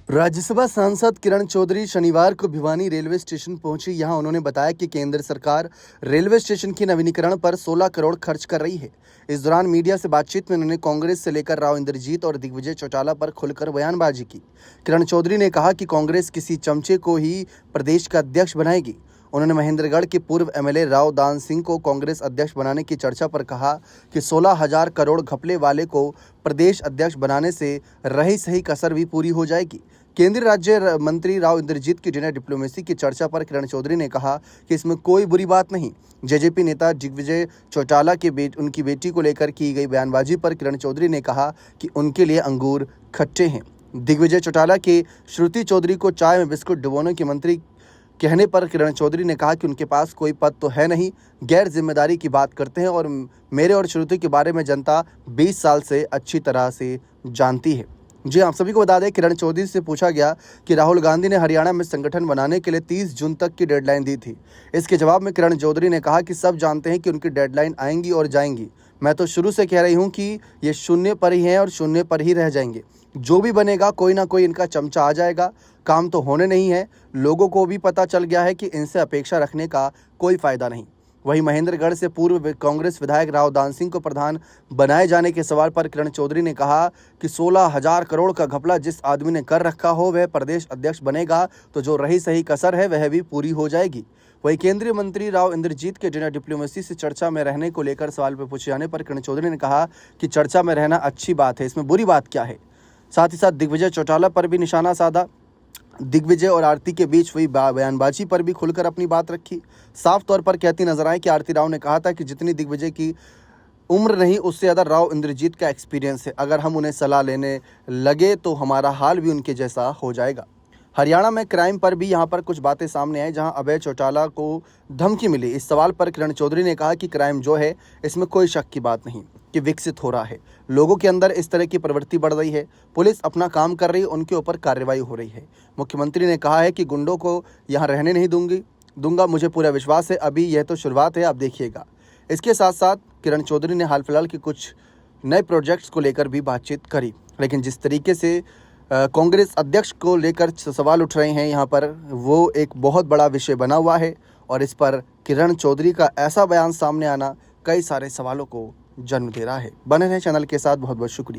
राज्यसभा सांसद किरण चौधरी शनिवार को भिवानी रेलवे स्टेशन पहुंची। यहां उन्होंने बताया कि केंद्र सरकार रेलवे स्टेशन के नवीनीकरण पर 16 करोड़ खर्च कर रही है। इस दौरान मीडिया से बातचीत में उन्होंने कांग्रेस से लेकर राव इंद्रजीत और दिग्विजय चौटाला पर खुलकर बयानबाजी की। किरण चौधरी ने कहा कि कांग्रेस किसी चमचे को ही प्रदेश का अध्यक्ष बनाएगी। उन्होंने महेंद्रगढ़ के पूर्व एमएलए राव दान सिंह को कांग्रेस अध्यक्ष बनाने की चर्चा पर कहा कि 16,000 करोड़ घपले वाले को प्रदेश अध्यक्ष बनाने से रही सही कसर भी पूरी हो जाएगी। केंद्रीय राज्य मंत्री राव इंद्रजीत की डिनर डिप्लोमेसी की चर्चा पर किरण चौधरी ने कहा कि इसमें कोई बुरी बात नहीं। जेजेपी नेता दिग्विजय चौटाला के उनकी बेटी को लेकर की गई बयानबाजी पर किरण चौधरी ने कहा कि उनके लिए अंगूर खट्टे हैं। दिग्विजय चौटाला के श्रुति चौधरी को चाय में बिस्कुट डुबोने के मंत्री कहने पर किरण चौधरी ने कहा कि उनके पास कोई पद तो है नहीं, गैर जिम्मेदारी की बात करते हैं और मेरे और श्रुति के बारे में जनता 20 साल से अच्छी तरह से जानती है। जी आप सभी को बता दें, किरण चौधरी से पूछा गया कि राहुल गांधी ने हरियाणा में संगठन बनाने के लिए 30 जून तक की डेडलाइन दी थी। इसके जवाब में किरण चौधरी ने कहा कि सब जानते हैं कि उनकी डेडलाइन आएंगी और जाएंगी। मैं तो शुरू से कह रही हूं कि ये शून्य पर ही हैं और शून्य पर ही रह जाएंगे। जो भी बनेगा कोई ना कोई इनका चमचा आ जाएगा। काम तो होने नहीं है। लोगों को भी पता चल गया है कि इनसे अपेक्षा रखने का कोई फायदा नहीं। वहीं महेंद्रगढ़ से पूर्व कांग्रेस विधायक राव दान सिंह को प्रधान बनाए जाने के सवाल पर किरण चौधरी ने कहा कि 16,000 करोड़ का घपला जिस आदमी ने कर रखा हो वह प्रदेश अध्यक्ष बनेगा तो जो रही सही कसर है वह भी पूरी हो जाएगी। वहीं केंद्रीय मंत्री राव इंद्रजीत के डिनर डिप्लोमेसी से चर्चा में रहने को लेकर सवाल पर पूछे जाने पर किरण चौधरी ने कहा कि चर्चा में रहना अच्छी बात है, इसमें बुरी बात क्या है। साथ ही साथ दिग्विजय चौटाला पर भी निशाना साधा। दिग्विजय और आरती के बीच हुई बयानबाजी पर भी खुलकर अपनी बात रखी। साफ तौर पर कहती नजर आई कि आरती राव ने कहा था कि जितनी दिग्विजय की उम्र नहीं उससे ज़्यादा राव इंद्रजीत का एक्सपीरियंस है। अगर हम उन्हें सलाह लेने लगे तो हमारा हाल भी उनके जैसा हो जाएगा। हरियाणा में क्राइम पर भी यहां पर कुछ बातें सामने आई जहां अभय चौटाला को धमकी मिली। इस सवाल पर किरण चौधरी ने कहा कि क्राइम जो है इसमें कोई शक की बात नहीं कि विकसित हो रहा है। लोगों के अंदर इस तरह की प्रवृत्ति बढ़ रही है। पुलिस अपना काम कर रही है, उनके ऊपर कार्रवाई हो रही है। मुख्यमंत्री ने कहा है कि गुंडों को यहाँ रहने नहीं दूंगा। मुझे पूरा विश्वास है, अभी यह तो शुरुआत है, आप देखिएगा। इसके साथ साथ किरण चौधरी ने हाल फिलहाल के कुछ नए प्रोजेक्ट्स को लेकर भी बातचीत करी। लेकिन जिस तरीके से कांग्रेस अध्यक्ष को लेकर सवाल उठ रहे हैं यहाँ पर, वो एक बहुत बड़ा विषय बना हुआ है और इस पर किरण चौधरी का ऐसा बयान सामने आना कई सारे सवालों को जन्म दे रहा है। बने रहें चैनल के साथ। बहुत बहुत शुक्रिया।